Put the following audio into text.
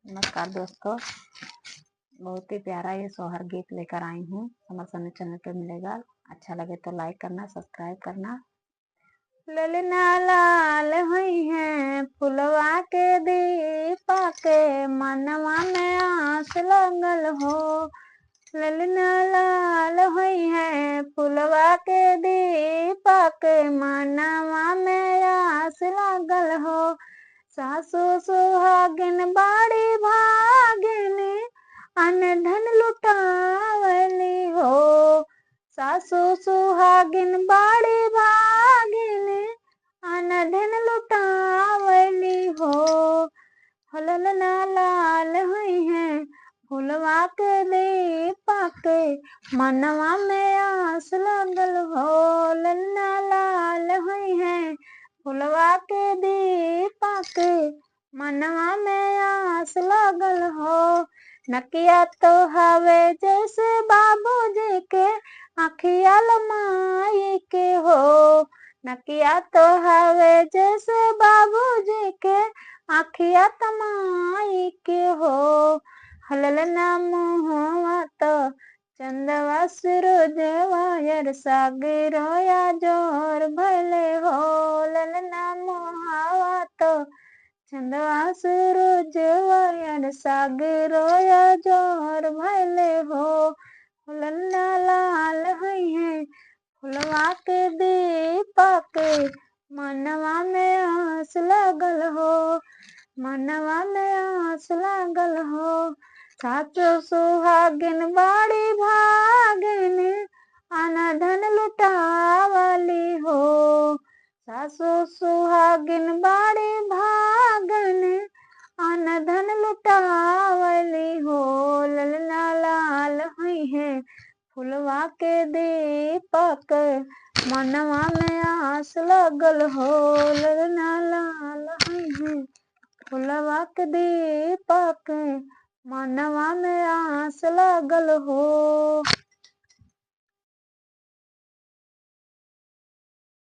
नमस्कार दोस्तों, बहुत ही प्यारा ये सोहर गीत लेकर आई हूँ। समर सनी चैनल पे मिलेगा। अच्छा लगे तो लाइक करना, सब्सक्राइब करना। ललना लाल हुई है फुलवा के दीपा के, मनवा में आस लगल हो। ललना लाल हुई है फुलवा के दीपा के, मनवा में आस लगल हो। सासु सुहागिन बाड़ी भागिन, अन्न धन लुटावली हो। सासु सुहागिन बाड़ी भागिन, अन्न धन लुटावली हो। ललना लाल हुई है फुलवा के दीपा के, मनवा में आस लगल हो। ललना लाल हुई है फुलवा के दीपा के, मनवा में आस लगल हो। नकिया तो हवे जैसे बाबूजी के, आखिया लमाई के हो। नकिया तो हवे जैसे बाबूजी के, आखिया तमाई के हो। ललना मुहवा तो चंदवा सूरजवा, यार सागरोया जोर भले हो। ललना मुहवा तो चंदवा सूरजवा, यार सागरोया जोर भले हो। ललना लाल हुई है फुलवा के दीपा के, मनवा में आस लगल हो। मनवा में आस लगल हो। सासु सुहागिन बाड़ी भागिन, अन्न धन लुटावली हो। सासु सुहागिन बाड़ी भागिन, अन्न धन लुटावली हो। ललना लाल हुई है फुलवा के दीपक, मनवा में आस लगल हो। ललना लाल हुई है फुलवा के दीपक, मनवा में आस लगल हो।